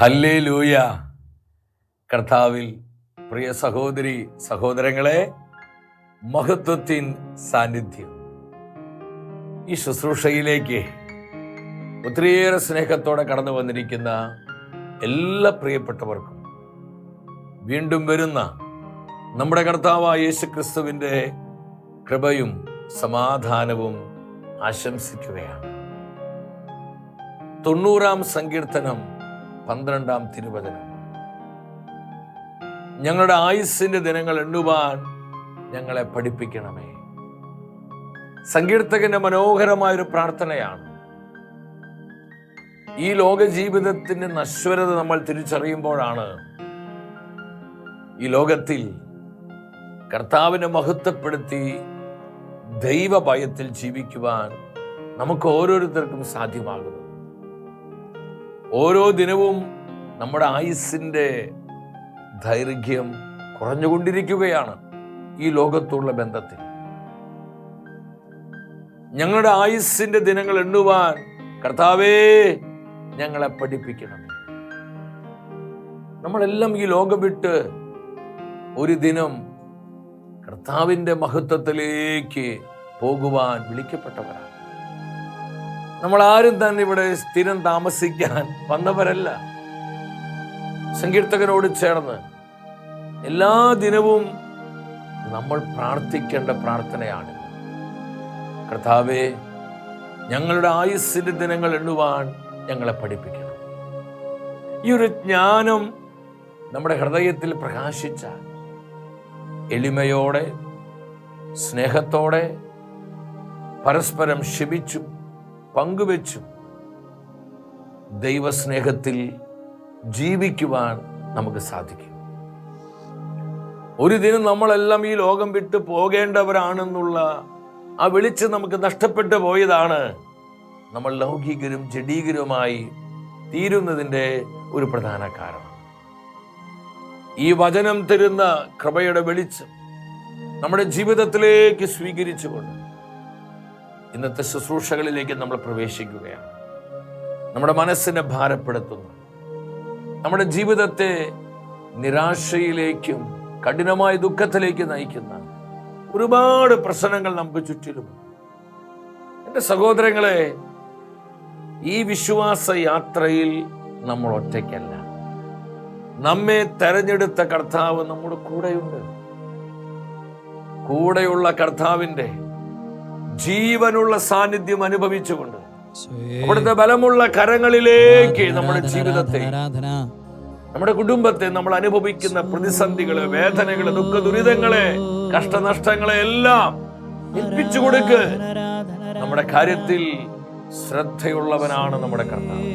Hallelujah. കർത്താവിൽ പ്രിയ സഹോദരി സഹോദരങ്ങളെ, മഹത്വത്തിൻ സാന്നിധ്യം ഈ ശുശ്രൂഷയിലേക്ക് ഒത്തിരിയേറെ സ്നേഹത്തോടെ കടന്നു വന്നിരിക്കുന്ന എല്ലാ പ്രിയപ്പെട്ടവർക്കും വീണ്ടും വരുന്ന നമ്മുടെ കർത്താവായ യേശുക്രിസ്തുവിൻ്റെ കൃപയും സമാധാനവും ആശംസിക്കുകയാണ്. 90-ാം സങ്കീർത്തനം 12-ാം തിരുവചനം. ഞങ്ങളുടെ ആയുസ്സിന്റെ ദിനങ്ങൾ എണ്ണുവാൻ ഞങ്ങളെ പഠിപ്പിക്കണമേ. സങ്കീർത്തകന്റെ മനോഹരമായൊരു പ്രാർത്ഥനയാണ്. ഈ ലോക ജീവിതത്തിന്റെ നശ്വരത നമ്മൾ തിരിച്ചറിയുമ്പോഴാണ് ഈ ലോകത്തിൽ കർത്താവിനെ മഹത്വപ്പെടുത്തി ദൈവഭയത്തിൽ ജീവിക്കുവാൻ നമുക്ക് ഓരോരുത്തർക്കും സാധ്യമാകുന്നത്. ഓരോ ദിനവും നമ്മുടെ ആയുസ്സിന്റെ ദൈർഘ്യം കുറഞ്ഞുകൊണ്ടിരിക്കുകയാണ്. ഈ ലോകത്തുള്ള ബന്ധത്തിൽ ഞങ്ങളുടെ ആയുസ്സിന്റെ ദിനങ്ങൾ എണ്ണുവാൻ കർത്താവേ ഞങ്ങളെ പഠിപ്പിക്കണം. നമ്മളെല്ലാം ഈ ലോകം വിട്ട് ഒരു ദിനം കർത്താവിന്റെ മഹത്വത്തിലേക്ക് പോകുവാൻ വിളിക്കപ്പെട്ടവരാണ്. നമ്മൾ ആരും തന്നെ ഇവിടെ സ്ഥിരം താമസിക്കാൻ വന്നവരല്ല. സങ്കീർത്തകനോട് ചേർന്ന് എല്ലാ ദിനവും നമ്മൾ പ്രാർത്ഥിക്കേണ്ട പ്രാർത്ഥനയാണ്, കർത്താവേ ഞങ്ങളുടെ ആയുസ്സിന്റെ ദിനങ്ങൾ എണ്ണുവാൻ ഞങ്ങളെ പഠിപ്പിക്കണം. ഈ ഒരു ജ്ഞാനം നമ്മുടെ ഹൃദയത്തിൽ പ്രകാശിച്ച എളിമയോടെ സ്നേഹത്തോടെ പരസ്പരം ക്ഷമിച്ചും പങ്കുവെച്ചും ദൈവസ്നേഹത്തിൽ ജീവിക്കുവാൻ നമുക്ക് സാധിക്കും. ഒരു ദിനം നമ്മളെല്ലാം ഈ ലോകം വിട്ട് പോകേണ്ടവരാണെന്നുള്ള ആ വെളിച്ചം നമുക്ക് നഷ്ടപ്പെട്ടു പോയതാണ് നമ്മൾ ലൗകികരും ജഡീകരുമായി തീരുന്നതിൻ്റെ ഒരു പ്രധാന കാരണം. ഈ വചനം തരുന്ന കൃപയുടെ വെളിച്ചം നമ്മുടെ ജീവിതത്തിലേക്ക് സ്വീകരിച്ചുകൊണ്ട് ഇന്നത്തെ ശുശ്രൂഷകളിലേക്ക് നമ്മൾ പ്രവേശിക്കുകയാണ്. നമ്മുടെ മനസ്സിനെ ഭാരപ്പെടുത്തുന്ന, നമ്മുടെ ജീവിതത്തെ നിരാശയിലേക്കും കഠിനമായ ദുഃഖത്തിലേക്ക് നയിക്കുന്ന ഒരുപാട് പ്രശ്നങ്ങൾ നമുക്ക് ചുറ്റിലുമുണ്ട്. എൻ്റെ സഹോദരങ്ങളെ, ഈ വിശ്വാസ യാത്രയിൽ നമ്മൾ ഒറ്റയ്ക്കല്ല. നമ്മെ തെരഞ്ഞെടുത്ത കർത്താവ് നമ്മുടെ കൂടെയുണ്ട്. കൂടെയുള്ള കർത്താവിൻ്റെ ജീവനുള്ള സാന്നിധ്യം അനുഭവിച്ചുകൊണ്ട് അവിടുത്തെ ബലമുള്ള കരങ്ങളിലേക്ക് നമ്മുടെ ജീവിതത്തെ, നമ്മുടെ കുടുംബത്തെ, നമ്മൾ അനുഭവിക്കുന്ന പ്രതിസന്ധികളെ, വേദനകളെ, ദുഃഖ ദുരിതങ്ങളെ, കഷ്ടനഷ്ടങ്ങളെ എല്ലാം ഏൽപ്പിച്ചു കൊടുക്ക്. നമ്മുടെ കാര്യത്തിൽ ശ്രദ്ധയുള്ളവനാണ് നമ്മുടെ കർത്താവ്.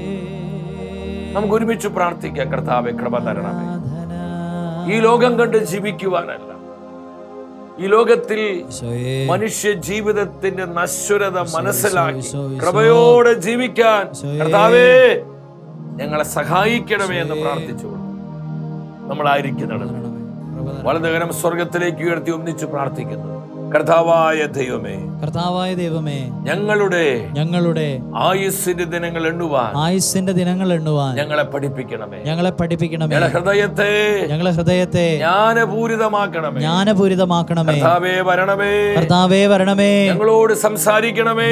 നമുക്ക് ഒരുമിച്ച് പ്രാർത്ഥിക്കാം. കർത്താവേ കൃപ തരണമേ. ഈ ലോകം കണ്ട് ജീവിക്കുവാനല്ല, ഈ ലോകത്തിൽ മനുഷ്യ ജീവിതത്തിന്റെ നശ്വരത മനസ്സിലാക്കി കൃപയോടെ ജീവിക്കാൻ കർത്താവേ ഞങ്ങളെ സഹായിക്കണമേ എന്ന് പ്രാർത്ഥിച്ചുകൊണ്ട് നമ്മളായിരിക്കുന്നുണ്ട്. വലതുകരം സ്വർഗത്തിലേക്ക് ഉയർത്തി ഒന്നിച്ച് പ്രാർത്ഥിക്കുന്നു. കർത്താവായ ദൈവമേ, ഞങ്ങളുടെ ആയുസ്സിന്റെ ദിനങ്ങൾ എണ്ണുവാൻ ഞങ്ങളെ പഠിപ്പിക്കണമേ. ഞങ്ങളെ ഹൃദയത്തെ ജ്ഞാനപൂരിതമാക്കണമേ. കർത്താവേ വരണമേ. ഞങ്ങളോട് സംസാരിക്കണമേ.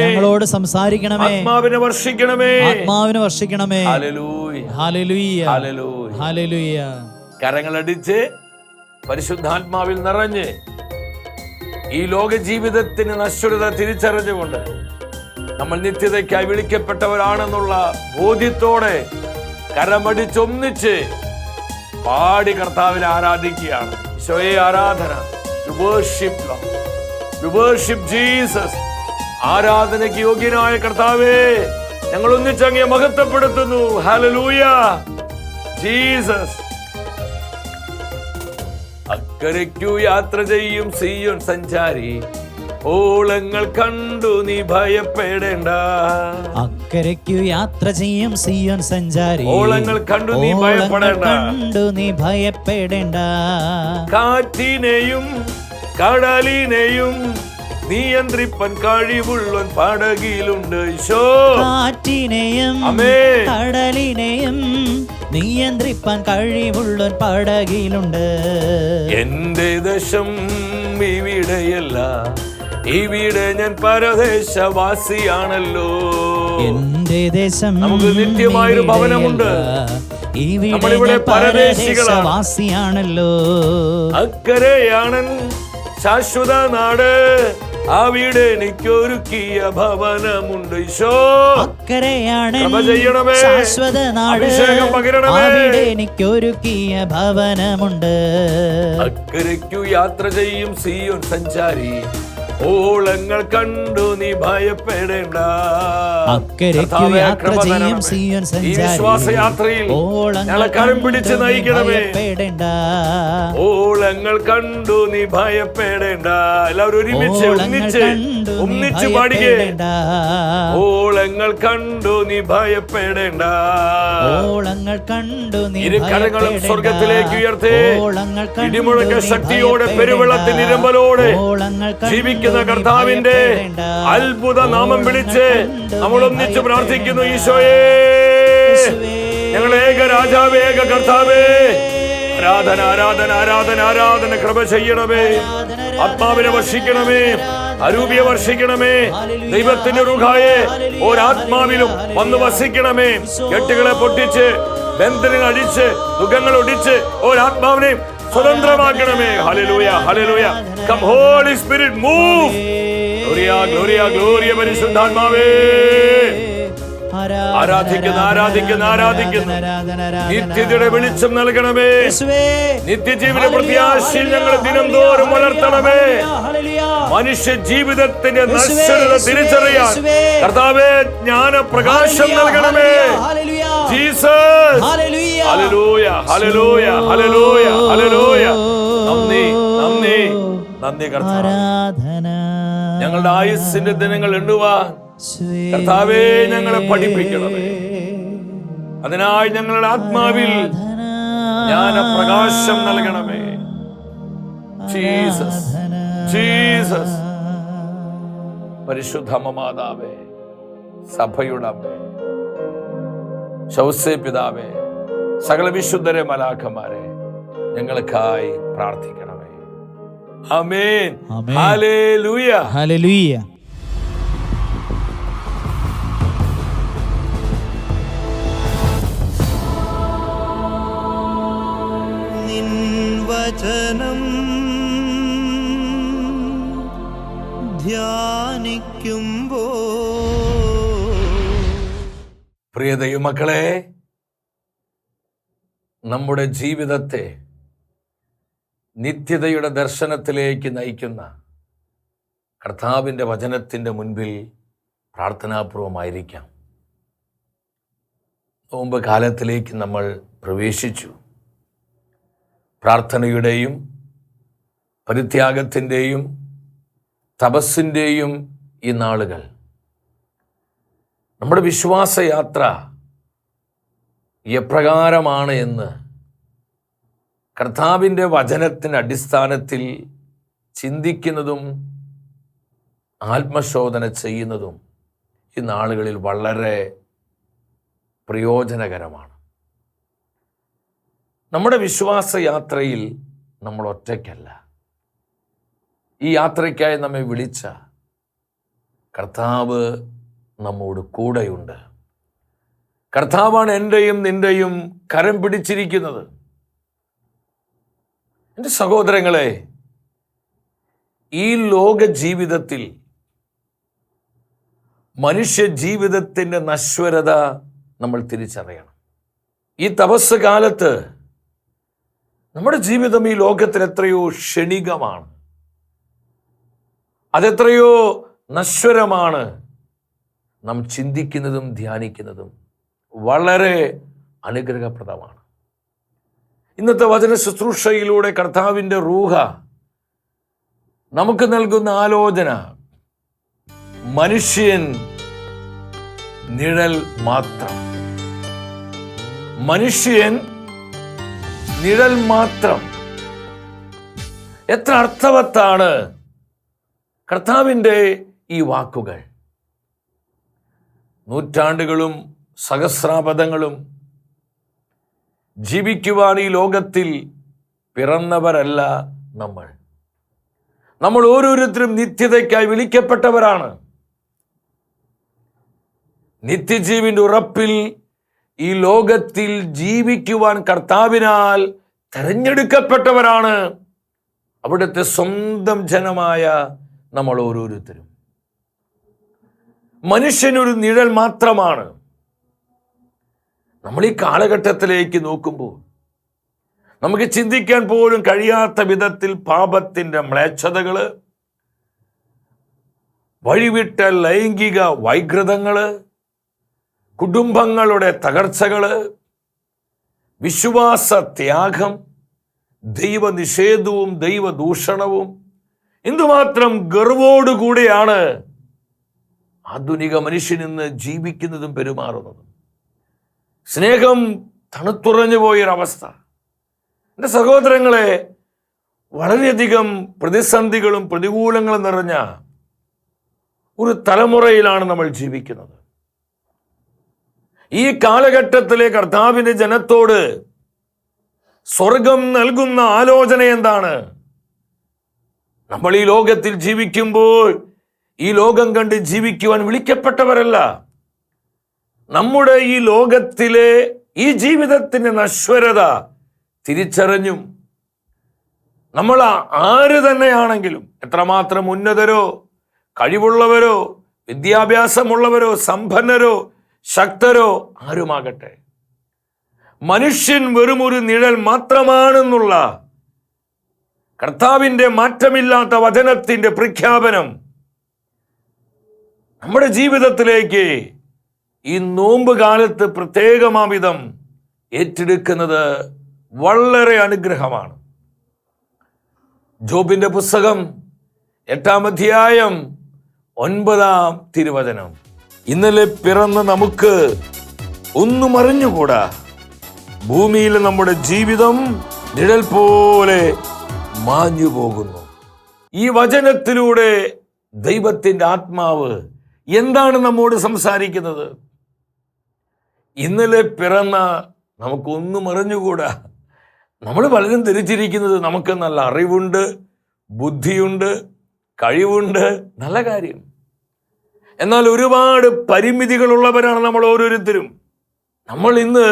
ആത്മാവിനെ വർഷിക്കണമേ. ഹല്ലേലൂയ. കരങ്ങളടിച്ച് പരിശുദ്ധാത്മാവിൽ നിറഞ്ഞ് ഈ ലോക ജീവിതത്തിന് നശ്വരത തിരിച്ചറിഞ്ഞുകൊണ്ട് നമ്മൾ നിത്യതയ്ക്കായി വിളിക്കപ്പെട്ടവരാണെന്നുള്ള ബോധ്യത്തോടെ കരമടിച്ചൊന്നിച്ച് പാടി കർത്താവിനെ ആരാധിക്കുകയാണ്. ഈശോയെ ആരാധന. ജീസസ്. ആരാധനയ്ക്ക് യോഗ്യനായ കർത്താവേ, ഞങ്ങൾ ഒന്നിച്ചങ്ങയെ മഹത്വപ്പെടുത്തുന്നു. Hallelujah Jesus. അക്കരയ്ക്കു യാത്ര ചെയ്യും സിയോൻ സഞ്ചാരി, ഓളങ്ങൾ കണ്ടു നീ ഭയപ്പെടേണ്ട. അക്കരയ്ക്കു യാത്ര ചെയ്യും സിയോൻ സഞ്ചാരി, ഓളങ്ങൾ കണ്ടു നീ ഭയപ്പെടേണ്ട. കാറ്റിനെയും കടലിനെയും നിയന്ത്രിപ്പൻ കഴിവുള്ളവൻ പടകിലുണ്ട്. കാറ്റിനെയും കടലിനെയും നിയന്ത്രിപ്പാൻ കഴിവുള്ളൊരു പടകിലുണ്ട്. എന്റെ ദേശം ഇവിടെയല്ല, ഇവിടെ ഞാൻ പരദേശവാസിയാണല്ലോ. എന്റെ ദേശം നമുക്ക് നിത്യമായൊരു ഭവനമുണ്ട്. ഇവിടെ പരദേശവാസിയാണല്ലോ. അക്കരെയാണ് ശാശ്വത നാട്, അവിടെ എനിക്കൊരുക്കിയ ഭവനമുണ്ട്. ഈശോ അക്കരെയാണ് ചെയ്യണമേ, ശാശ്വത നാട്, അഭിഷേകം പകരണമേ. അവിടെ എനിക്കൊരുക്കിയ ഭവനമുണ്ട്. അക്കരയ്ക്കു യാത്ര ചെയ്യും സിയോൻ സഞ്ചാരി, ഓളങ്ങൾ കണ്ടു നീ ഭയപ്പെടേണ്ട. അക്കരയ്ക്കു യാത്ര ചെയ്യും സിയോൻ സഞ്ചാരി, വിശ്വാസയാത്രയിൽ ഞങ്ങളെ കരം പിടിച്ച് നയിക്കണമേ. ഓളങ്ങൾ കണ്ടു നീ ഭയപ്പെടേണ്ട. എല്ലാവരും ഒരുമിച്ച് ഒന്നിച്ച് പാടിക്കേ. ഓളങ്ങൾ കണ്ടു നീ ഭയപ്പെടേണ്ട. ഓളങ്ങൾ കണ്ടു നീ ഇരുകരങ്ങളും സ്വർഗത്തിലേക്ക് ഉയർത്തേ. ഇടിമുഴക്ക ശക്തിയോടെ പെരുവെള്ളത്തിൽ നിരമ്പലോടെ ജീവിക്കുന്ന കർത്താവിന്റെ അത്ഭുത നാമം വിളിച്ച് നമ്മൾ ഒന്നിച്ച് പ്രാർത്ഥിക്കുന്നു. ഈശോയേ, ഞങ്ങളെ ഏക രാജാവേ, ഏക കർത്താവേ, ആരാധന ആരാധന ആരാധന ആരാധന കൃപ ചെയ്യണമേ. ആത്മാവിനെ വർഷിക്കണമേ, അരൂപിയെ വർഷിക്കണമേ. ദൈവത്തിന്റെ റുഹായെ ഒരാത്മാവിലും വന്ന് വസിക്കണമേ. കെട്ടുകളെ പൊട്ടിച്ച്, ബന്ധനങ്ങൾ അടിച്ച്, ദുഃഖങ്ങൾ ഒടിച്ച് ഒരാത്മാവിനെയും സ്വതന്ത്രമാക്കണമേ. Hallelujah hallelujah. Come holy spirit move. Gloria gloria gloria പരിശുദ്ധാത്മാവേ. ആരാധിക്കുന്ന ആരാധിക്കുന്ന ആരാധിക്കുന്ന നിത്യതയുടെ വെളിച്ചം നൽകണമേ. നിത്യജീവന പ്രത്യാശയിൽ ഞങ്ങൾ ദിനംതോറും വളർത്തണമേ. മനുഷ്യ ജീവിതത്തിന്റെ നശ്വരത തിരിച്ചറിയാൻ കർത്താവേ ജ്ഞാനപ്രകാശം നൽകണമേ. Jesus. Hallelujah hallelujah hallelujah hallelujah. നന്ദി നന്ദി നന്ദി കർത്താവേ. ഞങ്ങളുടെ ആയുസ്സിന്റെ ദിനങ്ങൾ എണ്ണുവാൻ കർത്താവേ ഞങ്ങളെ പഠിപ്പിക്കണമേ. അതിനായി ഞങ്ങളുടെ ആത്മാവിൽ ജ്ഞാനപ്രകാശം നൽകണമേ. Jesus Jesus. പരിശുദ്ധ മാതാവേ, സഭയുടെ അമ്മേ, ശൗസേ പിതാവേ, സകല വിശുദ്ധരെ മലാഖമാരെ ഞങ്ങൾക്കായി പ്രാർത്ഥിക്കണമേ. ആമേൻ. Hallelujah hallelujah. വചനം ധ്യാനിക്കുമ്പോ പ്രിയ ദൈവമക്കളെ, നമ്മുടെ ജീവിതത്തെ നിത്യതയുടെ ദർശനത്തിലേക്ക് നയിക്കുന്ന കർത്താവിൻ്റെ വചനത്തിൻ്റെ മുൻപിൽ പ്രാർത്ഥനാപൂർവമായിരിക്കാം. നോമ്പ് കാലത്തിലേക്ക് നമ്മൾ പ്രവേശിച്ചു. പ്രാർത്ഥനയുടെയും പരിത്യാഗത്തിൻ്റെയും തപസ്സിൻ്റെയും ഈ നാളുകൾ നമ്മുടെ വിശ്വാസയാത്ര എപ്രകാരമാണ് എന്ന് കർത്താവിൻ്റെ വചനത്തിൻ്റെ അടിസ്ഥാനത്തിൽ ചിന്തിക്കുന്നതും ആത്മശോധന ചെയ്യുന്നതും ഈ നാളുകളിൽ വളരെ പ്രയോജനകരമാണ്. നമ്മുടെ വിശ്വാസയാത്രയിൽ നമ്മൾ ഒറ്റയ്ക്കല്ല. ഈ യാത്രയ്ക്കായി നമ്മെ വിളിച്ച കർത്താവ് നമ്മോട് കൂടെയുണ്ട്. കർത്താവാണ് എൻ്റെയും നിൻ്റെയും കരം പിടിച്ചിരിക്കുന്നത്. എൻ്റെ സഹോദരങ്ങളെ, ഈ ലോക ജീവിതത്തിൽ മനുഷ്യ ജീവിതത്തിൻ്റെ നശ്വരത നമ്മൾ തിരിച്ചറിയണം. ഈ തപസ് കാലത്ത് നമ്മുടെ ജീവിതം ഈ ലോകത്തിൽ എത്രയോ ക്ഷണികമാണ്, അതെത്രയോ നശ്വരമാണ്. നാം ചിന്തിക്കുന്നതും ധ്യാനിക്കുന്നതും വളരെ അനുഗ്രഹപ്രദമാണ്. ഇന്നത്തെ വചന ശുശ്രൂഷയിലൂടെ കർത്താവിൻ്റെ റൂഹ നമുക്ക് നൽകുന്ന ആലോചന, മനുഷ്യൻ നിഴൽ മാത്രം. മനുഷ്യൻ നിഴൽ മാത്രം. എത്ര അർത്ഥവത്താണ് കർത്താവിൻ്റെ ഈ വാക്കുകൾ. നൂറ്റാണ്ടുകളും സഹസ്രാബ്ദങ്ങളും ജീവിക്കുവാൻ ഈ ലോകത്തിൽ പിറന്നവരല്ല നമ്മൾ ഓരോരുത്തരും നിത്യതയ്ക്കായി വിളിക്കപ്പെട്ടവരാണ്. നിത്യജീവിന്റെ ഉറപ്പിൽ ഈ ലോകത്തിൽ ജീവിക്കുവാൻ കർത്താവിനാൽ തെരഞ്ഞെടുക്കപ്പെട്ടവരാണ് അവിടുത്തെ സ്വന്തം ജനമായ നമ്മൾ ഓരോരുത്തരും. മനുഷ്യനൊരു നിഴൽ മാത്രമാണ്. നമ്മൾ ഈ കാലഘട്ടത്തിലേക്ക് നോക്കുമ്പോൾ നമുക്ക് ചിന്തിക്കാൻ പോലും കഴിയാത്ത വിധത്തിൽ പാപത്തിൻ്റെ മ്ലേച്ഛതകള്, വഴിവിട്ട ലൈംഗിക വൈകൃതങ്ങള്, കുടുംബങ്ങളുടെ തകർച്ചകള്, വിശ്വാസ ത്യാഗം, ദൈവനിഷേധവും ദൈവദൂഷണവും, എന്തുമാത്രം ഗർവോടുകൂടിയാണ് ആധുനിക മനുഷ്യൻ ഇന്ന് ജീവിക്കുന്നതും പെരുമാറുന്നതും. സ്നേഹം തണുത്തുറഞ്ഞു പോയൊരവസ്ഥ. എൻ്റെ സഹോദരങ്ങളെ, വളരെയധികം പ്രതിസന്ധികളും പ്രതികൂലങ്ങളും നിറഞ്ഞ ഒരു തലമുറയിലാണ് നമ്മൾ ജീവിക്കുന്നത്. ഈ കാലഘട്ടത്തിലെ കർത്താവിൻ്റെ ജനത്തോട് സ്വർഗം നൽകുന്ന ആലോചന എന്താണ്? നമ്മൾ ഈ ലോകത്തിൽ ജീവിക്കുമ്പോൾ ഈ ലോകം കണ്ട് ജീവിക്കുവാൻ വിളിക്കപ്പെട്ടവരല്ല. നമ്മുടെ ഈ ലോകത്തിലെ ഈ ജീവിതത്തിൻ്റെ നശ്വരത തിരിച്ചറിഞ്ഞും നമ്മൾ ആര് തന്നെയാണെങ്കിലും, എത്രമാത്രം ഉന്നതരോ കഴിവുള്ളവരോ വിദ്യാഭ്യാസമുള്ളവരോ സമ്പന്നരോ ശക്തരോ ആരുമാകട്ടെ, മനുഷ്യൻ വെറും ഒരു നിഴൽ മാത്രമാണെന്നുള്ള കർത്താവിൻ്റെ മാറ്റമില്ലാത്ത വചനത്തിൻ്റെ പ്രഖ്യാപനം നമ്മുടെ ജീവിതത്തിലേക്ക് ഈ നോമ്പ് കാലത്ത് പ്രത്യേകമാവിധം ഏറ്റെടുക്കുന്നത് വളരെ അനുഗ്രഹമാണ്. ജോബിന്റെ പുസ്തകം 8-ാം അധ്യായം 9-ാം തിരുവചനം. ഇന്നലെ പിറന്ന നമുക്ക് ഒന്നും അറിഞ്ഞുകൂടാ, ഭൂമിയിൽ നമ്മുടെ ജീവിതം നിഴൽ പോലെ മാഞ്ഞു പോകുന്നു. ഈ വചനത്തിലൂടെ ദൈവത്തിൻ്റെ ആത്മാവ് എന്താണ് നമ്മോട് സംസാരിക്കുന്നത്? ഇന്നലെ പിറന്ന നമുക്കൊന്നും അറിഞ്ഞുകൂടാ. നമ്മൾ പലരും ധരിച്ചിരിക്കുന്നത് നമുക്ക് നല്ല അറിവുണ്ട്, ബുദ്ധിയുണ്ട്, കഴിവുണ്ട്, നല്ല കാര്യം. എന്നാൽ ഒരുപാട് പരിമിതികളുള്ളവരാണ് നമ്മൾ ഓരോരുത്തരും. നമ്മൾ ഇന്ന്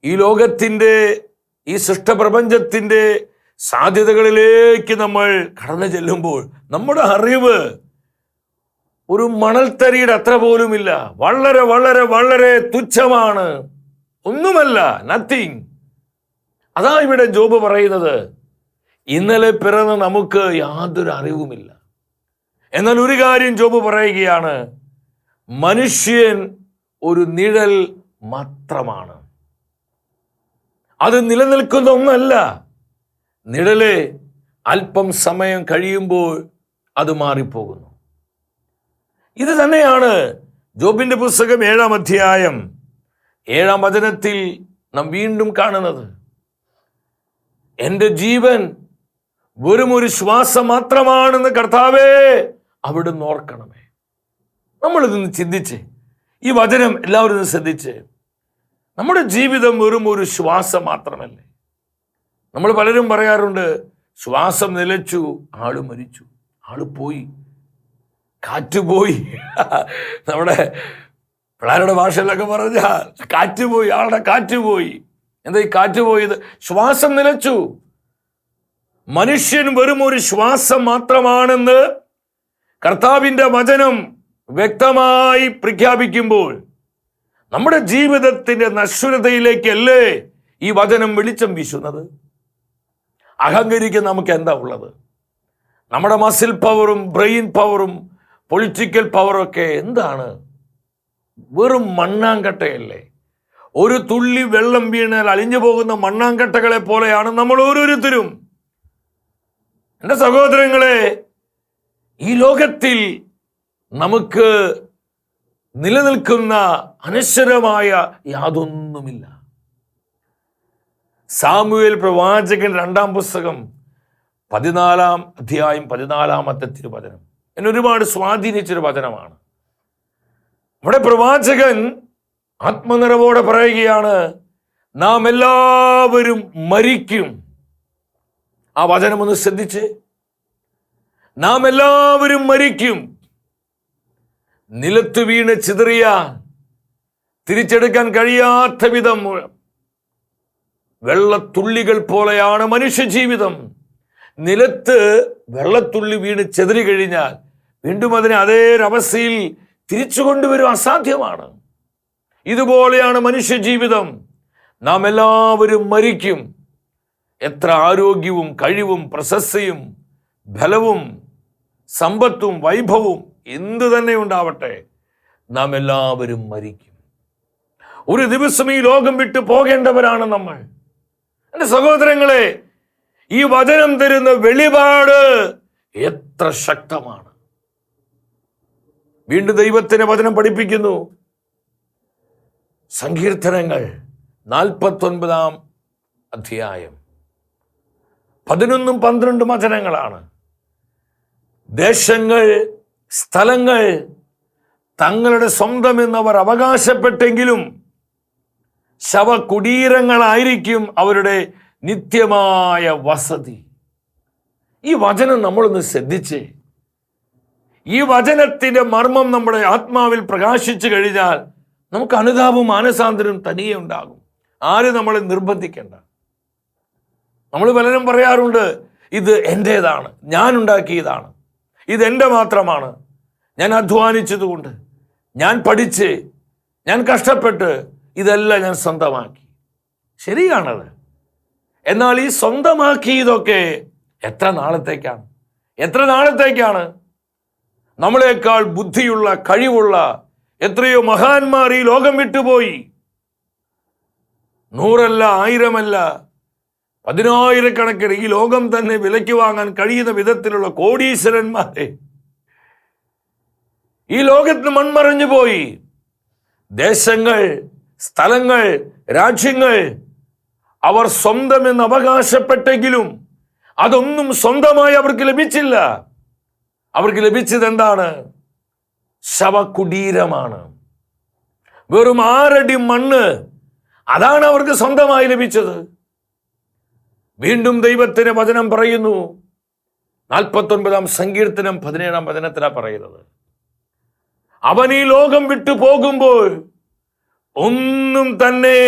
ഈ ലോകത്തിൻ്റെ ഈ സൃഷ്ടപ്രപഞ്ചത്തിൻ്റെ സാധ്യതകളിലേക്ക് നമ്മൾ കടന്നു ചെല്ലുമ്പോൾ നമ്മുടെ അറിവ് ഒരു മണൽത്തരിയുടെ അത്ര പോലുമില്ല. വളരെ വളരെ വളരെ തുച്ഛമാണ്, ഒന്നുമല്ല, നത്തിങ്. അതാ ഇവിടെ ജോബ് പറയുന്നത്, ഇന്നലെ പിറന്ന നമുക്ക് യാതൊരു അറിവുമില്ല. എന്നാൽ ഒരു കാര്യം ജോബ് പറയുകയാണ്, മനുഷ്യൻ ഒരു നിഴൽ മാത്രമാണ്. അത് നിലനിൽക്കുന്ന ഒന്നല്ല. നിഴല് അല്പം സമയം കഴിയുമ്പോൾ അത് മാറിപ്പോകുന്നു. ഇത് തന്നെയാണ് ജോബിന്റെ പുസ്തകം 7-ാം അധ്യായം 7-ാം വചനത്തിൽ നാം വീണ്ടും കാണുന്നത്. എൻ്റെ ജീവൻ വെറും ഒരു ശ്വാസം മാത്രമാണെന്ന് കർത്താവേ അവിടുന്ന് ഓർക്കണമേ. നമ്മളിതൊന്ന് ചിന്തിച്ച്, ഈ വചനം എല്ലാവരും ഒന്ന് ശ്രദ്ധിച്ച്. നമ്മുടെ ജീവിതം വെറും ഒരു ശ്വാസം മാത്രമല്ലേ? നമ്മൾ പലരും പറയാറുണ്ട്, ശ്വാസം നിലച്ചു, ആള് മരിച്ചു, ആള് പോയി, കാറ്റുപോയി. നമ്മുടെ പിള്ളേരുടെ ഭാഷയിലൊക്കെ പറഞ്ഞാൽ കാറ്റുപോയി, ആളുടെ കാറ്റുപോയി. എന്താ ഈ കാറ്റുപോയത്? ശ്വാസം നിലച്ചു. മനുഷ്യൻ വെറും ഒരു ശ്വാസം മാത്രമാണെന്ന് കർത്താവിൻ്റെ വചനം വ്യക്തമായി പ്രഖ്യാപിക്കുമ്പോൾ നമ്മുടെ ജീവിതത്തിൻ്റെ നശ്വരതയിലേക്കല്ലേ ഈ വചനം വെളിച്ചം വീശുന്നത്? അഹങ്കരിക്കാൻ നമുക്ക് എന്താ ഉള്ളത്? നമ്മുടെ മസിൽ പവറും ബ്രെയിൻ പവറും പൊളിറ്റിക്കൽ പവറൊക്കെ എന്താണ്? വെറും മണ്ണാങ്കട്ടയല്ലേ? ഒരു തുള്ളി വെള്ളം വീണാൽ അലിഞ്ഞു പോകുന്ന മണ്ണാങ്കട്ടകളെ പോലെയാണ് നമ്മൾ ഓരോരുത്തരും. എൻ്റെ സഹോദരങ്ങളെ, ഈ ലോകത്തിൽ നമുക്ക് നിലനിൽക്കുന്ന അനശ്വരമായ യാതൊന്നുമില്ല. സാമുവേൽ പ്രവാചകൻ 2-ാം പുസ്തകം 14-ാം അധ്യായം 14-ാമത്തെ തിരുവചനം എന്നെ ഒരുപാട് സ്വാധീനിച്ചൊരു വചനമാണ്. അവിടെ പ്രവാചകൻ ആത്മനിറവോടെ പറയുകയാണ്, നാം എല്ലാവരും മരിക്കും. ആ വചനമൊന്ന് ശ്രദ്ധിച്ച്. നാം എല്ലാവരും മരിക്കും. നിലത്ത് വീണ് ചിതറിയാൽ തിരിച്ചെടുക്കാൻ കഴിയാത്ത വിധം വെള്ളത്തുള്ളികൾ പോലെയാണ് മനുഷ്യ ജീവിതം. നിലത്ത് വെള്ളത്തുള്ളി വീണ് ചെതറി കഴിഞ്ഞാൽ വീണ്ടും അതിനെ അതേ അവസ്ഥയിൽ തിരിച്ചു കൊണ്ടുവരും അസാധ്യമാണ്. ഇതുപോലെയാണ് മനുഷ്യ ജീവിതം. നാം എല്ലാവരും മരിക്കും. എത്ര ആരോഗ്യവും കഴിവും പ്രശസ്തിയും ബലവും സമ്പത്തും വൈഭവവും എന്തു തന്നെ ഉണ്ടാവട്ടെ, നാം എല്ലാവരും മരിക്കും. ഒരു ദിവസം ഈ ലോകം വിട്ടു പോകേണ്ടവരാണ് നമ്മൾ. എൻ്റെ സഹോദരങ്ങളെ, ഈ വചനം തരുന്ന വെളിപാട് എത്ര ശക്തമാണ്. വീണ്ടും ദൈവത്തിന്റെ വചനം പഠിപ്പിക്കുന്നു. സങ്കീർത്തനങ്ങൾ 49 അധ്യായം 11, 12 വചനങ്ങളാണ്. ദേശങ്ങൾ, സ്ഥലങ്ങൾ തങ്ങളുടെ സ്വന്തമെന്നവർ അവകാശപ്പെട്ടെങ്കിലും ശവകുടീരങ്ങളായിരിക്കും അവരുടെ നിത്യമായ വസതി. ഈ വചനം നമ്മളൊന്ന് ശ്രദ്ധിച്ച്, ഈ വചനത്തിന്റെ മർമ്മം നമ്മുടെ ആത്മാവിൽ പ്രകാശിച്ചു കഴിഞ്ഞാൽ നമുക്ക് അനുതാപവും മാനസാന്തരവും തനിയെ ഉണ്ടാകും. ആരും നമ്മളെ നിർബന്ധിക്കേണ്ട. നമ്മൾ പലരും പറയാറുണ്ട്, ഇത് എൻ്റേതാണ്, ഞാൻ ഉണ്ടാക്കിയതാണ്, ഇതെൻ്റെ മാത്രമാണ്, ഞാൻ അധ്വാനിച്ചതുകൊണ്ട്, ഞാൻ പഠിച്ച്, ഞാൻ കഷ്ടപ്പെട്ട് ഇതെല്ലാം ഞാൻ സ്വന്തമാക്കി. ശരിയാണത്. എന്നാൽ ഈ സ്വന്തമാക്കിയതൊക്കെ എത്ര നാളത്തേക്കാണ്? നമ്മളെക്കാൾ ബുദ്ധിയുള്ള, കഴിവുള്ള എത്രയോ മഹാന്മാർ ഈ ലോകം വിട്ടുപോയി. 100 1000 10,000 ഈ ലോകം തന്നെ വിലയ്ക്ക് വാങ്ങാൻ കഴിയുന്ന വിധത്തിലുള്ള കോടീശ്വരന്മാരെ ഈ ലോകത്ത് മൺമറഞ്ഞു പോയി. ദേശങ്ങൾ, സ്ഥലങ്ങൾ, രാജ്യങ്ങൾ അവർ സ്വന്തമെന്ന് അവകാശപ്പെട്ടെങ്കിലും അതൊന്നും സ്വന്തമായി അവർക്ക് ലഭിച്ചില്ല. അവർക്ക് ലഭിച്ചത് എന്താണ്? ശവകുടീരമാണ്. വെറും 6 അടി മണ്ണ്, അതാണ് അവർക്ക് സ്വന്തമായി ലഭിച്ചത്. വീണ്ടും ദൈവത്തിന്റെ വചനം പറയുന്നു. 49 സങ്കീർത്തനം 17 വചനത്തിലാണ് പറയുന്നത്. അവൻ ഈ ലോകം വിട്ടു പോകുമ്പോൾ ഒന്നും തന്നെ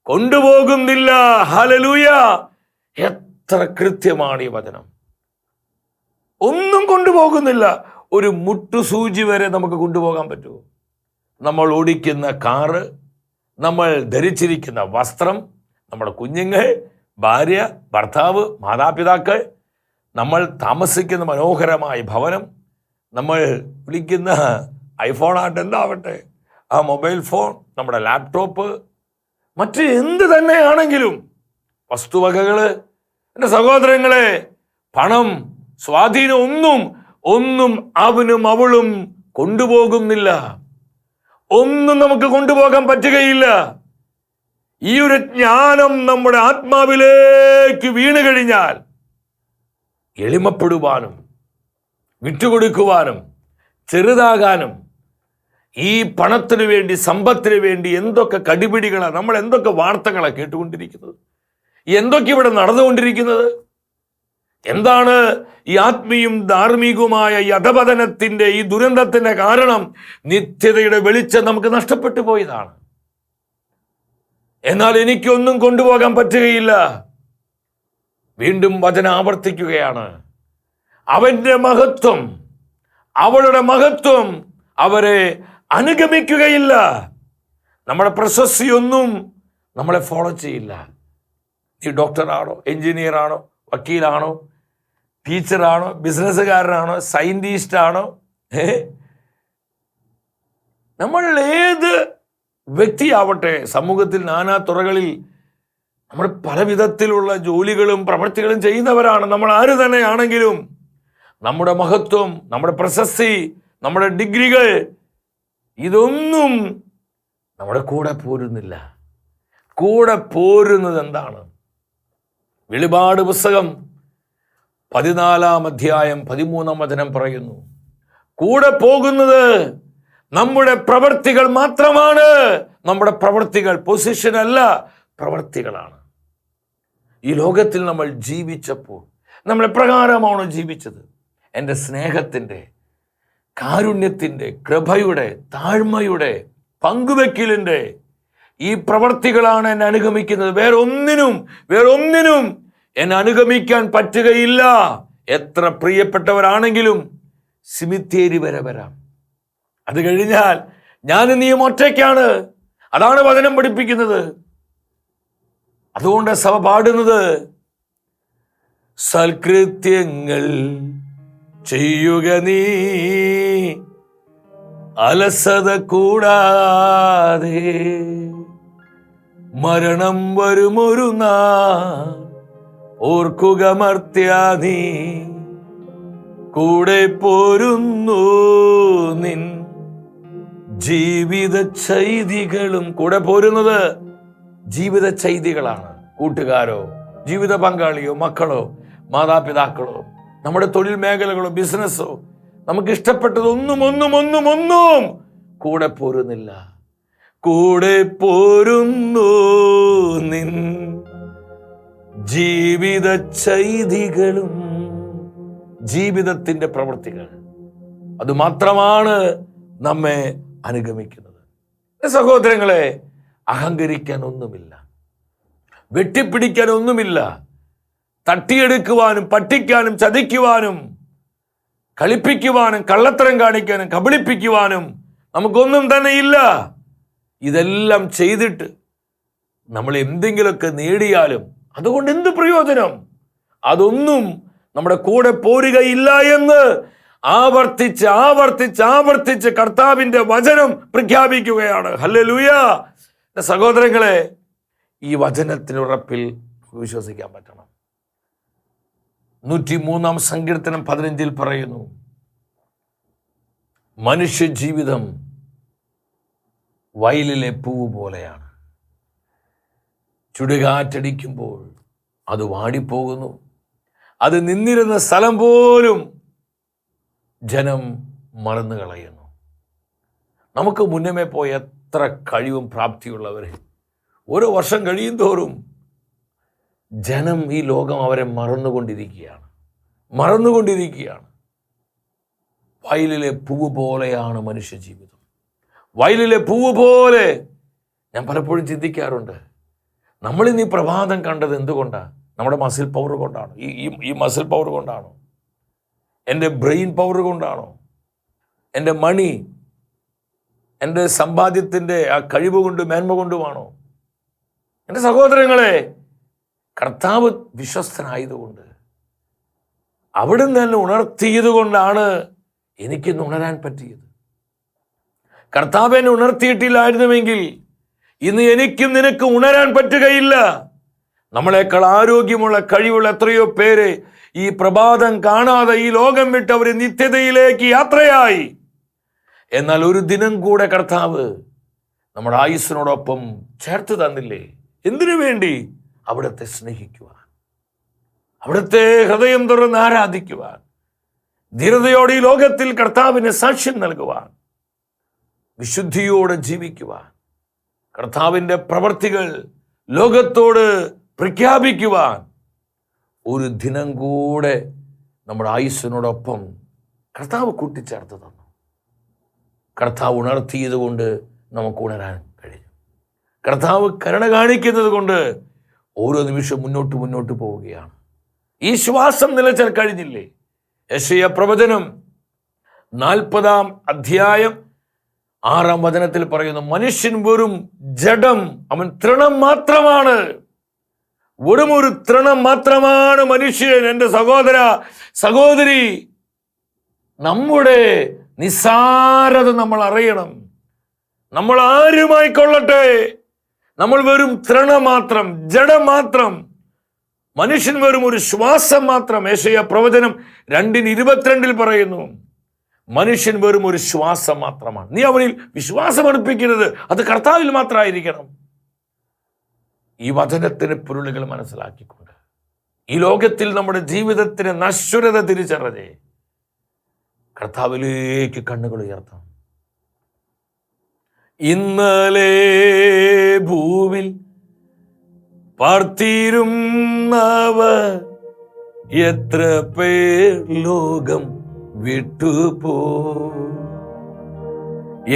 കൊണ്ടുപോകുന്നില്ല. ഹല്ലേലൂയ! എത്ര കൃത്യമാണ് ഈ വചനം. ഒന്നും കൊണ്ടുപോകുന്നില്ല. ഒരു മുട്ടുസൂചി വരെ നമുക്ക് കൊണ്ടുപോകാൻ പറ്റുമോ? നമ്മൾ ഓടിക്കുന്ന കാറ്, നമ്മൾ ധരിച്ചിരിക്കുന്ന വസ്ത്രം, നമ്മുടെ കുഞ്ഞുങ്ങൾ, ഭാര്യ, ഭർത്താവ്, മാതാപിതാക്കൾ, നമ്മൾ താമസിക്കുന്ന മനോഹരമായ ഭവനം, നമ്മൾ വിളിക്കുന്ന ഐഫോൺ ആയിട്ട് എന്താവട്ടെ, ആ മൊബൈൽ ഫോൺ, നമ്മുടെ ലാപ്ടോപ്പ്, മറ്റ് എന്ത് തന്നെയാണെങ്കിലും വസ്തുവകകൾ, എൻ്റെ സഹോദരങ്ങളെ, പണം, സ്വാധീനം ഒന്നും അവനും അവളും കൊണ്ടുപോകുന്നില്ല. ഒന്നും നമുക്ക് കൊണ്ടുപോകാൻ പറ്റുകയില്ല. ഈ ഒരു ജ്ഞാനം നമ്മുടെ ആത്മാവിലേക്ക് വീണു കഴിഞ്ഞാൽ എളിമപ്പെടുവാനും വിട്ടുകൊടുക്കുവാനും ചെറുതാകാനും, ഈ പണത്തിനു വേണ്ടി, സമ്പത്തിന് വേണ്ടി എന്തൊക്കെ കടിപിടികളാണ്, നമ്മൾ എന്തൊക്കെ വാർത്തകളാണ് കേട്ടുകൊണ്ടിരിക്കുന്നത്, എന്തൊക്കെ ഇവിടെ നടന്നുകൊണ്ടിരിക്കുന്നത്. എന്താണ് ഈ ആത്മീയും ധാർമ്മികവുമായ ഈ അധപതനത്തിന്റെ, ഈ ദുരന്തത്തിന്റെ കാരണം? നിത്യതയുടെ വെളിച്ചം നമുക്ക് നഷ്ടപ്പെട്ടു പോയതാണ്. എന്നാൽ എനിക്കൊന്നും കൊണ്ടുപോകാൻ പറ്റുകയില്ല. വീണ്ടും വചനം ആവർത്തിക്കുകയാണ്. അവന്റെ മഹത്വം, അവളുടെ മഹത്വം അവരെ അനുഗമിക്കുകയില്ല. നമ്മുടെ പ്രശസ്തിയൊന്നും നമ്മളെ ഫോളോ ചെയ്യില്ല. നീ ഡോക്ടറാണോ, എഞ്ചിനീയറാണോ, വക്കീലാണോ, ടീച്ചറാണോ, ബിസിനസ്സുകാരനാണോ, സയന്റിസ്റ്റാണോ, നമ്മൾ ഏത് വ്യക്തിയാവട്ടെ, സമൂഹത്തിൽ നാനാ തുറകളിൽ നമ്മൾ പല വിധത്തിലുള്ള ജോലികളും പ്രവൃത്തികളും ചെയ്യുന്നവരാണ്. നമ്മൾ ആര് തന്നെയാണെങ്കിലും നമ്മുടെ മഹത്വം, നമ്മുടെ പ്രശസ്തി, നമ്മുടെ ഡിഗ്രികൾ, ഇതൊന്നും നമ്മുടെ കൂടെ പോരുന്നില്ല. കൂടെ പോരുന്നത് എന്താണ്? വെളിപാട് പുസ്തകം 14 അധ്യായം 13 വചനം പറയുന്നു, കൂടെ പോകുന്നത് നമ്മുടെ പ്രവൃത്തികൾ മാത്രമാണ്. നമ്മുടെ പ്രവൃത്തികൾ, പൊസിഷൻ അല്ല, പ്രവർത്തികളാണ്. ഈ ലോകത്തിൽ നമ്മൾ ജീവിച്ചപ്പോൾ നമ്മൾ എപ്രകാരമാണോ ജീവിച്ചത്? എൻ്റെ സ്നേഹത്തിൻ്റെ, കാരുണ്യത്തിൻ്റെ, കൃപയുടെ, താഴ്മയുടെ, പങ്കുവെക്കലിൻ്റെ ഈ പ്രവർത്തികളാണ് എന്നെ അനുഗമിക്കുന്നത്. വേറൊന്നിനും എന്നെ അനുഗമിക്കാൻ പറ്റുകയില്ല. എത്ര പ്രിയപ്പെട്ടവരാണെങ്കിലും സിമിത്തേരി വരെ വരാം. അത് കഴിഞ്ഞാൽ ഞാനും നീയും ഒറ്റയ്ക്കാണ്. അതാണ് വചനം പഠിപ്പിക്കുന്നത്. അതുകൊണ്ട് സഭ പാടുന്നത്, സൽകൃത്യങ്ങൾ ചെയ്യുക നീ അലസത കൂടാതെ, മരണം വരുമൊരു നാൾ ഓർക്കുക മർത്യാ നീ, കൂടെ പോരുന്നു നിൻ ജീവിത ചെയ്തികളും. കൂടെ പോരുന്നത് ജീവിത ചെയ്തികളാണ്. കൂട്ടുകാരോ, ജീവിത പങ്കാളിയോ, മക്കളോ, മാതാപിതാക്കളോ, നമ്മുടെ തൊഴിൽ മേഖലകളോ, ബിസിനസ്സോ, നമുക്ക് ഇഷ്ടപ്പെട്ടതൊന്നും കൂടെ പോരുന്നില്ല. കൂടെ പോരുന്നു നിൻ ജീവിത ചെയ്തികളും. ജീവിതത്തിന്റെ പ്രവൃത്തികൾ അതുമാത്രമാണ് നമ്മെ അനുഗമിക്കുന്നത്. സഹോദരങ്ങളെ, അഹങ്കരിക്കാൻ ഒന്നുമില്ല, വെട്ടിപ്പിടിക്കാൻ ഒന്നുമില്ല, തട്ടിയെടുക്കുവാനും പറ്റിക്കാനും ചതിക്കുവാനും കളിപ്പിക്കുവാനും കള്ളത്തരം കാണിക്കാനും കബളിപ്പിക്കുവാനും നമുക്കൊന്നും തന്നെ ഇല്ല. ഇതെല്ലാം ചെയ്തിട്ട് നമ്മൾ എന്തെങ്കിലുമൊക്കെ നേടിയാലും അതുകൊണ്ട് എന്ത് പ്രയോജനം? അതൊന്നും നമ്മുടെ കൂടെ പോരുകയില്ല എന്ന് ആവർത്തിച്ച് കർത്താവിന്റെ വചനം പ്രഖ്യാപിക്കുകയാണ്. ഹല്ലേലൂയ. സഹോദരങ്ങളെ, ഈ വചനത്തിനുറപ്പിൽ വിശ്വസിക്കാൻ പറ്റണം. 103-ാം സങ്കീർത്തനം 15 പറയുന്നു, മനുഷ്യ ജീവിതം വയലിലെ പൂവ് പോലെയാണ്. ചുടുകാറ്റടിക്കുമ്പോൾ അത് വാടിപ്പോകുന്നു. അത് നിന്നിരുന്ന സ്ഥലം പോലും ജനം മറന്നു കളയുന്നു. നമുക്ക് മുന്നമേ പോയ എത്ര കഴിവും പ്രാപ്തിയുള്ളവരെ ഓരോ വർഷം കഴിയും തോറും ജനം, ഈ ലോകം അവരെ മറന്നുകൊണ്ടിരിക്കുകയാണ്. വയലിലെ പൂവ് പോലെയാണ് മനുഷ്യ ജീവിതം. വയലിലെ പൂവ് പോലെ. ഞാൻ പലപ്പോഴും ചിന്തിക്കാറുണ്ട്, നമ്മളിന്ന് ഈ പ്രഭാതം കണ്ടത് എന്തുകൊണ്ടാണ്? നമ്മുടെ മസിൽ പവർ കൊണ്ടാണോ? ഈ മസിൽ പവർ കൊണ്ടാണോ? എൻ്റെ ബ്രെയിൻ പവർ കൊണ്ടാണോ? എൻ്റെ മണി, എൻ്റെ സമ്പാദ്യത്തിൻ്റെ ആ കഴിവ് കൊണ്ട്, മേന്മ കൊണ്ടുമാണോ? എൻ്റെ സഹോദരങ്ങളെ, കർത്താവ് വിശ്വസ്തനായതുകൊണ്ട്, അവിടുന്ന് തന്നെ ഉണർത്തിയത് കൊണ്ടാണ് എനിക്കിന്ന് ഉണരാൻ പറ്റിയത്. കർത്താവ് എന്നെ ഉണർത്തിയിട്ടില്ലായിരുന്നുവെങ്കിൽ ഇന്ന് എനിക്കും നിനക്കും ഉണരാൻ പറ്റുകയില്ല. നമ്മളെക്കാൾ ആരോഗ്യമുള്ള, കഴിവുള്ള എത്രയോ പേര് ഈ പ്രഭാതം കാണാതെ ഈ ലോകം വിട്ട് അവർ നിത്യതയിലേക്ക് യാത്രയായി. എന്നാൽ ഒരു ദിനം കൂടെ കർത്താവ് നമ്മുടെ ആയുസ്സിനോടൊപ്പം ചേർത്ത് തന്നില്ലേ? എന്തിനു വേണ്ടി? അവിടുത്തെ സ്നേഹിക്കുവാൻ, അവിടുത്തെ ഹൃദയം തുറന്ന് ആരാധിക്കുവാൻ, ധീരതയോടെ ഈ ലോകത്തിൽ കർത്താവിന് സാക്ഷ്യം നൽകുവാൻ, വിശുദ്ധിയോടെ ജീവിക്കുവാൻ, കർത്താവിൻ്റെ പ്രവർത്തികൾ ലോകത്തോട് പ്രഖ്യാപിക്കുവാൻ ഒരു ദിനം കൂടെ നമ്മുടെ ആയുസ്സിനോടൊപ്പം കർത്താവ് കൂട്ടിച്ചേർത്ത് തന്നു. കർത്താവ് ഉണർത്തിയത് കൊണ്ട് നമുക്ക് ഉണരാൻ കഴിയും. കർത്താവ് കരുണ കാണിക്കുന്നത് കൊണ്ട് ഓരോ നിമിഷം മുന്നോട്ട് പോവുകയാണ്. ഈ ശ്വാസം നിലച്ചാൽ കഴിഞ്ഞില്ലേ? യെശയ്യാ പ്രവചനം 40-ാം അധ്യായം 6-ാം വചനത്തിൽ പറയുന്നു, മനുഷ്യൻ വെറും ജഡം, അവൻ തൃണം മാത്രമാണ്. വെറും ഒരു തൃണം മാത്രമാണ് മനുഷ്യൻ. എൻ്റെ സഹോദര, സഹോദരി, നമ്മുടെ നിസ്സാരത നമ്മൾ അറിയണം. നമ്മൾ ആരുമായിക്കൊള്ളട്ടെ, നമ്മൾ വെറും തൃണം മാത്രം, ജഡം മാത്രം. മനുഷ്യൻ വെറും ഒരു ശ്വാസം മാത്രം. യെശയ്യാ പ്രവചനം 2:22 പറയുന്നു, മനുഷ്യൻ വെറും ഒരു ശ്വാസം മാത്രമാണ്. നീ അവനിൽ വിശ്വാസം അർപ്പിക്കരുത്, അത് കർത്താവിൽ മാത്രമായിരിക്കണം. ഈ വചനത്തിന് പൊരുളുകൾ മനസ്സിലാക്കിക്കൊണ്ട് ഈ ലോകത്തിൽ നമ്മുടെ ജീവിതത്തിന് നശ്വരത തിരിച്ചറിഞ്ഞ് കർത്താവിലേക്ക് കണ്ണുകൾ ഉയർത്താം. ഇന്നലെ ഭൂവിൽ പാർത്തിരുന്നവർ എത്ര പേർ ലോകം വിട്ടുപോ.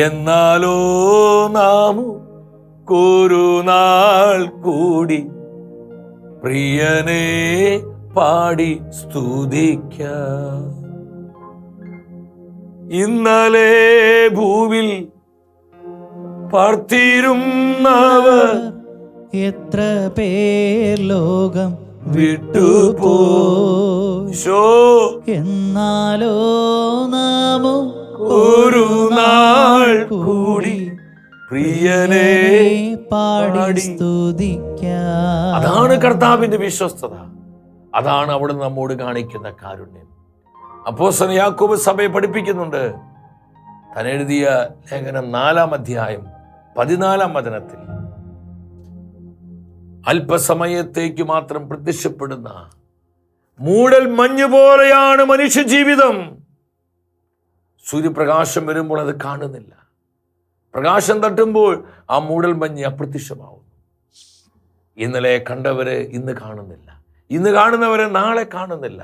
എന്നാലോ നാം ഒരു നാൾ കൂടി പ്രിയനെ പാടി സ്തുതിക്കാം. ഇന്നലെ ഭൂവിൽ പാർത്തിരുന്നവർ എത്ര പേർ ലോകം വിട്ടുപോയി. എന്നാലോ നാമോ ഒരു നാൾ കൂടി പ്രിയനെ പാടി സ്തുതിക്കാം. അതാണ് കർത്താവിന്റെ വിശ്വസ്തത. അതാണ് അവിടെ നമ്മോട് കാണിക്കുന്ന കാരുണ്യം. അപ്പോസ്തലൻ യാക്കോബ് സഭയെ പഠിപ്പിക്കുന്നുണ്ട്. താൻ എഴുതിയ ലേഖനം 4-ാം അധ്യായം 14-ാം വചനത്തിൽ അല്പസമയത്തേക്ക് മാത്രം പ്രത്യക്ഷപ്പെടുന്ന മൂടൽ മഞ്ഞ് പോലെയാണ് മനുഷ്യ ജീവിതം. സൂര്യപ്രകാശം വരുമ്പോൾ അത് കാണുന്നില്ല. പ്രകാശം തട്ടുമ്പോൾ ആ മൂടൽ മഞ്ഞ് അപ്രത്യക്ഷമാവുന്നു. ഇന്നലെ കണ്ടവരെ ഇന്ന് കാണുന്നില്ല, ഇന്ന് കാണുന്നവരെ നാളെ കാണുന്നില്ല.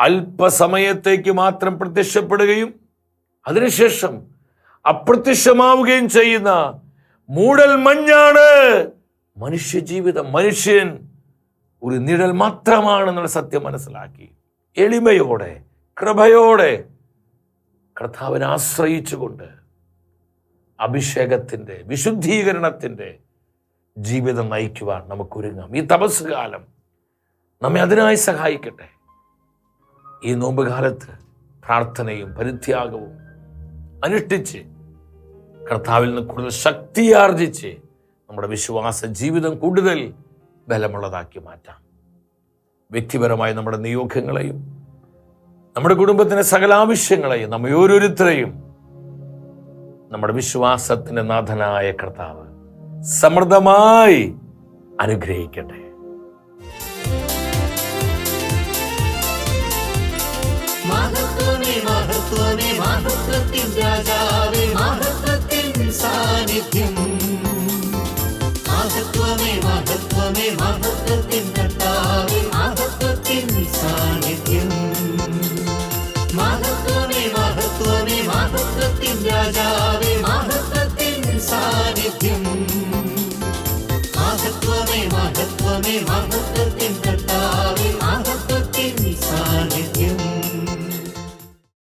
അല്പസമയത്തേക്ക് മാത്രം പ്രത്യക്ഷപ്പെടുകയും അതിനുശേഷം അപ്രത്യക്ഷമാവുകയും ചെയ്യുന്ന മൂടൽ മഞ്ഞാണ് മനുഷ്യ ജീവിതം. മനുഷ്യൻ ഒരു നിഴൽ മാത്രമാണെന്നുള്ള സത്യം മനസ്സിലാക്കി എളിമയോടെ കൃപയോടെ കർത്താവിനെ ആശ്രയിച്ചുകൊണ്ട് അഭിഷേകത്തിൻ്റെ വിശുദ്ധീകരണത്തിൻ്റെ ജീവിതം നയിക്കുവാൻ നമുക്കൊരുങ്ങാം. ഈ തപസ് കാലം നമ്മെ അതിനായി സഹായിക്കട്ടെ. ഈ നോമ്പ് കാലത്ത് പ്രാർത്ഥനയും പരിത്യാഗവും അനുഷ്ഠിച്ച് കർത്താവിൽ നിന്ന് കൂടുതൽ ശക്തിയാർജിച്ച് നമ്മുടെ വിശ്വാസ ജീവിതം കൂടുതൽ ബലമുള്ളതാക്കി മാറ്റാം. വ്യക്തിപരമായ നമ്മുടെ നിയോഗങ്ങളെയും നമ്മുടെ കുടുംബത്തിൻ്റെ സകല ആവശ്യങ്ങളെയും നമ്മെ ഓരോരുത്തരെയും നമ്മുടെ വിശ്വാസത്തിൻ്റെ നാഥനായ കർത്താവ് സമൃദ്ധമായി അനുഗ്രഹിക്കട്ടെ. മഹത്വമേ മഹത്വമേ മഹത്വത്തിൻ രാജാവേ, മഹത്വത്തിൻ സാന്നിധ്യം